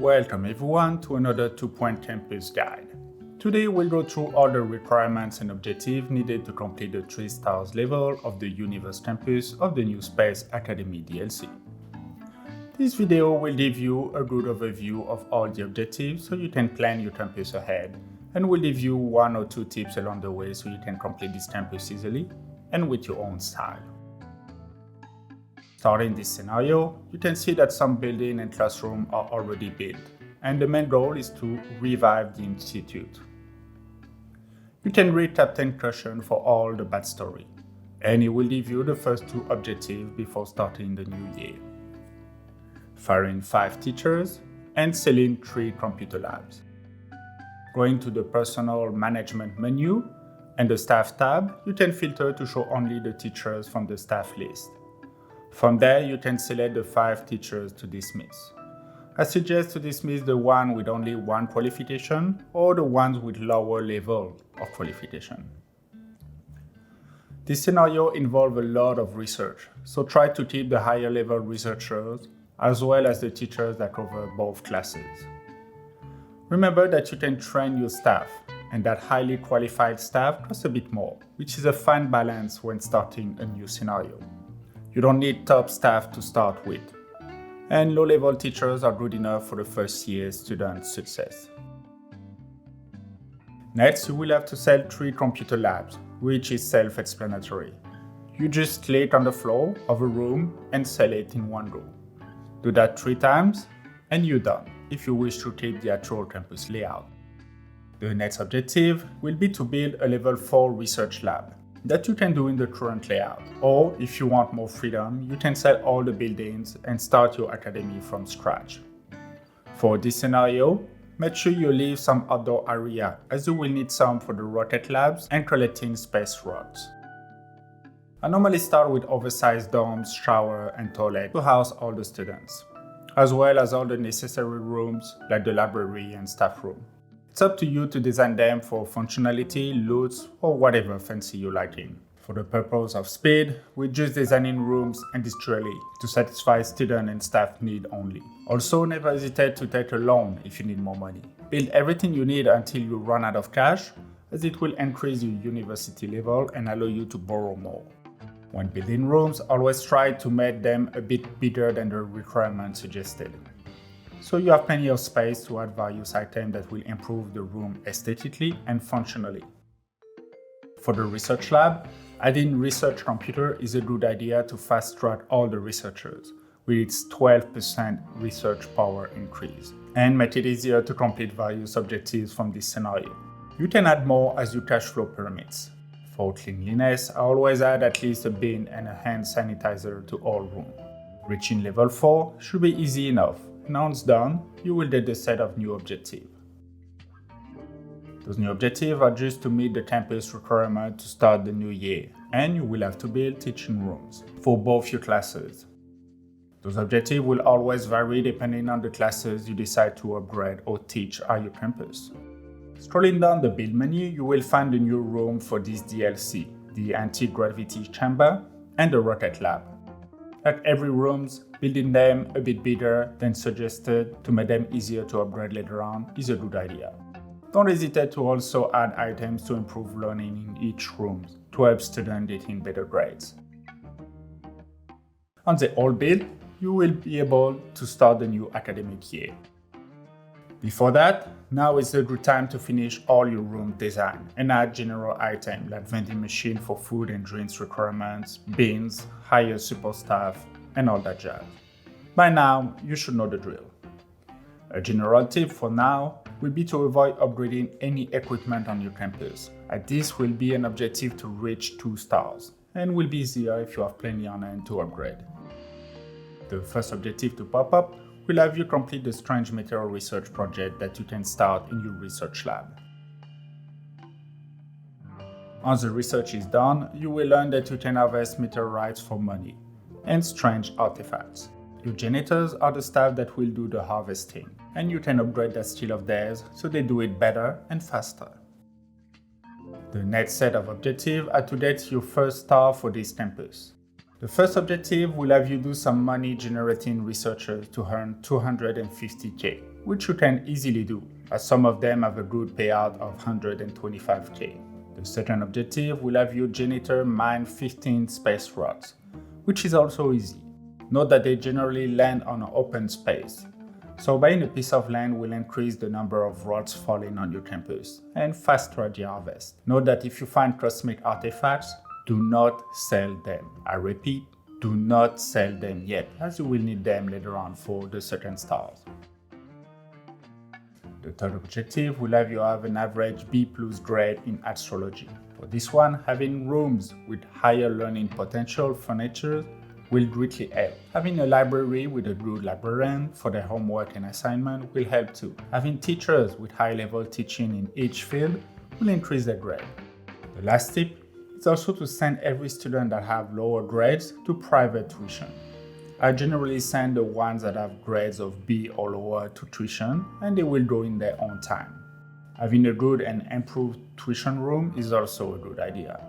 Welcome everyone to another 2-point campus guide. Today we'll go through all the requirements and objectives needed to complete the 3 stars level of the Universe campus of the new Space Academy DLC. This video will give you a good overview of all the objectives so you can plan your campus ahead, and will give you 1 or 2 tips along the way so you can complete this campus easily and with your own style. Starting this scenario, you can see that some building and classroom are already built, and the main goal is to revive the institute. You can read Captain Cushion for all the backstory, and he will give you the first 2 objectives before starting the new year. Firing 5 teachers and selling 3 computer labs. Going to the personal management menu and the staff tab, you can filter to show only the teachers from the staff list. From there, you can select the 5 teachers to dismiss. I suggest to dismiss the one with only 1 qualification or the ones with lower level of qualification. This scenario involves a lot of research, so try to keep the higher level researchers as well as the teachers that cover both classes. Remember that you can train your staff, and that highly qualified staff costs a bit more, which is a fine balance when starting a new scenario. You don't need top staff to start with, and low-level teachers are good enough for the first year student success. Next, you will have to sell 3 computer labs, which is self-explanatory. You just click on the floor of a room and sell it in one go. Do that 3 times, and you're done, if you wish to keep the actual campus layout. The next objective will be to build a level 4 research lab that you can do in the current layout, or if you want more freedom, you can sell all the buildings and start your academy from scratch. For this scenario, make sure you leave some outdoor area, as you will need some for the rocket labs and collecting space rocks. I normally start with oversized dorms, shower and toilet to house all the students, as well as all the necessary rooms like the library and staff room. It's up to you to design them for functionality, loots, or whatever fancy you like in. For the purpose of speed, we're just designing rooms industrially to satisfy student and staff need only. Also, never hesitate to take a loan if you need more money. Build everything you need until you run out of cash, as it will increase your university level and allow you to borrow more. When building rooms, always try to make them a bit bigger than the requirement suggested, so you have plenty of space to add various items that will improve the room aesthetically and functionally. For the research lab, adding research computer is a good idea to fast-track all the researchers, with its 12% research power increase, and make it easier to complete various objectives from this scenario. You can add more as your cash flow permits. For cleanliness, I always add at least a bin and a hand sanitizer to all rooms. Reaching level 4 should be easy enough. And once done, you will get a set of new objectives. Those new objectives are just to meet the campus requirement to start the new year, and you will have to build teaching rooms for both your classes. Those objectives will always vary depending on the classes you decide to upgrade or teach at your campus. Scrolling down the build menu, you will find the new room for this DLC, the anti-gravity chamber and the rocket lab. Like every rooms, building them a bit bigger than suggested to make them easier to upgrade later on is a good idea. Don't hesitate to also add items to improve learning in each room to help students getting better grades. On the old build, you will be able to start the new academic year. Before that, now is a good time to finish all your room design and add general items like vending machine for food and drinks requirements, bins, hire support staff, and all that jazz. By now, you should know the drill. A general tip for now will be to avoid upgrading any equipment on your campus, as this will be an objective to reach 2 stars, and will be easier if you have plenty on hand to upgrade. The first objective to pop up will have you complete the strange meteor research project that you can start in your research lab. Once the research is done, you will learn that you can harvest meteorites for money and strange artifacts. Your janitors are the staff that will do the harvesting, and you can upgrade that skill of theirs so they do it better and faster. The next set of objectives are to get your first star for this campus. The first objective will have you do some money generating researchers to earn 250k, which you can easily do, as some of them have a good payout of 125k. The second objective will have you janitor mine 15 space rods, which is also easy. Note that they generally land on an open space. So buying a piece of land will increase the number of rods falling on your campus and fast-track the harvest. Note that if you find cosmic artifacts, do not sell them. I repeat, do not sell them yet, as you will need them later on for the second stars. The third objective will have you have an average B+ grade in Astrology. For this one, having rooms with higher learning potential furniture will greatly help. Having a library with a good librarian for their homework and assignment will help too. Having teachers with high-level teaching in each field will increase their grade. The last tip is also to send every student that have lower grades to private tuition. I generally send the ones that have grades of B or lower to tuition, and they will go in their own time. Having a good and improved tuition room is also a good idea.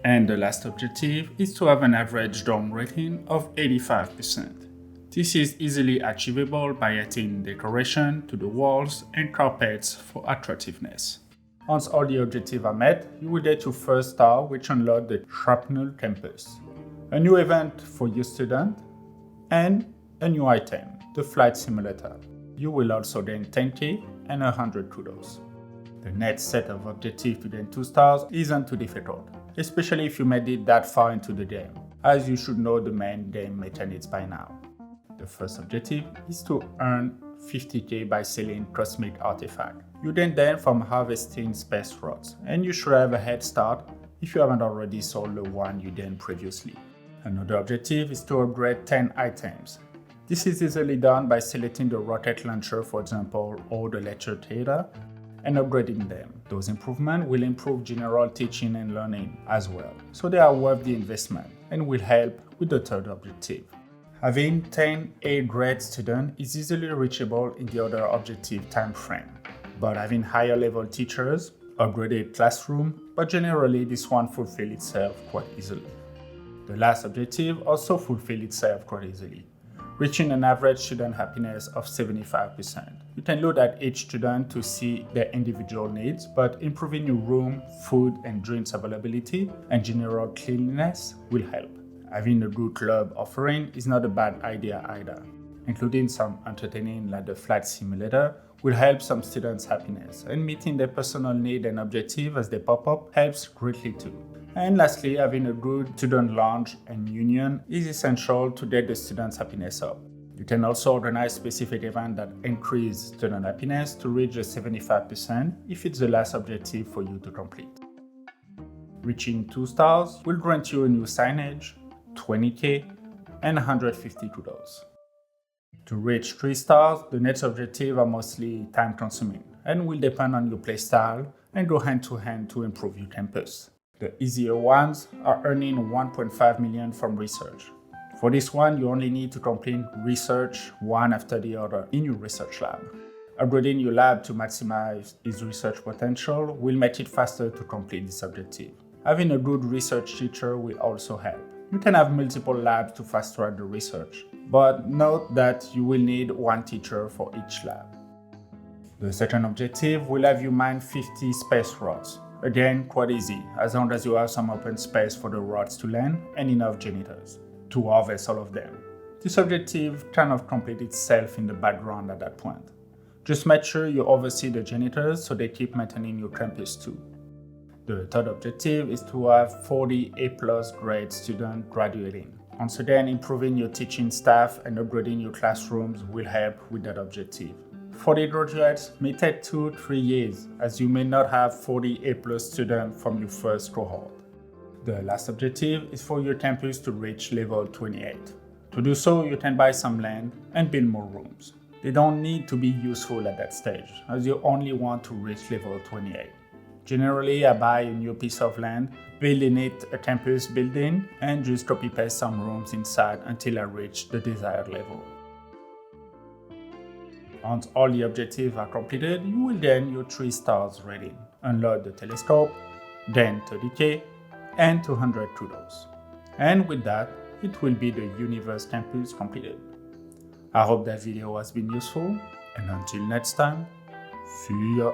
And the last objective is to have an average dorm rating of 85%. This is easily achievable by adding decoration to the walls and carpets for attractiveness. Once all the objectives are met, you will get your first star, which unlocks the Shrapnel Campus, a new event for your student, and a new item, the Flight Simulator. You will also gain 10k and 100 kudos. The next set of objectives to gain 2 stars isn't too difficult, especially if you made it that far into the game, as you should know the main game mechanics by now. The first objective is to earn 50k by selling cosmic artifacts. You gain them from harvesting space rods, and you should have a head start if you haven't already sold the one you gained previously. Another objective is to upgrade 10 items. This is easily done by selecting the rocket launcher, for example, or the lecture theater, and upgrading them. Those improvements will improve general teaching and learning as well, so they are worth the investment and will help with the third objective. Having 10 A-grade students is easily reachable in the other objective time frame, but having higher level teachers, upgraded classroom, but generally this one fulfills itself quite easily. The last objective also fulfills itself quite easily, reaching an average student happiness of 75%. You can look at each student to see their individual needs, but improving your room, food and drinks availability and general cleanliness will help. Having a good club offering is not a bad idea either. Including some entertaining like the Flight Simulator will help some students' happiness, and meeting their personal need and objective as they pop up helps greatly too. And lastly, having a good student lounge and union is essential to get the students' happiness up. You can also organize specific events that increase student happiness to reach the 75% if it's the last objective for you to complete. Reaching 2 stars will grant you a new signage, 20k, and 150 kudos. To reach 3 stars, the next objectives are mostly time-consuming and will depend on your playstyle and go hand-to-hand to improve your campus. The easier ones are earning 1.5 million from research. For this one, you only need to complete research one after the other in your research lab. Upgrading your lab to maximize its research potential will make it faster to complete this objective. Having a good research teacher will also help. You can have multiple labs to fast-track the research, but note that you will need one teacher for each lab. The second objective will have you mine 50 space rods. Again, quite easy, as long as you have some open space for the rods to land and enough janitors to harvest all of them. This objective kind of completes itself in the background at that point. Just make sure you oversee the janitors so they keep maintaining your campus too. The third objective is to have 40 A+ grade students graduating. Once again, improving your teaching staff and upgrading your classrooms will help with that objective. 40 graduates may take 2-3 years, as you may not have 40 A+ students from your first cohort. The last objective is for your campus to reach level 28. To do so, you can buy some land and build more rooms. They don't need to be useful at that stage, as you only want to reach level 28. Generally, I buy a new piece of land, build in it a campus building, and just copy-paste some rooms inside until I reach the desired level. Once all the objectives are completed, you will gain your 3 stars rating, unlock the telescope, gain 30k, and 200 kudos. And with that, it will be the Universe campus completed. I hope that video has been useful, and until next time, see ya!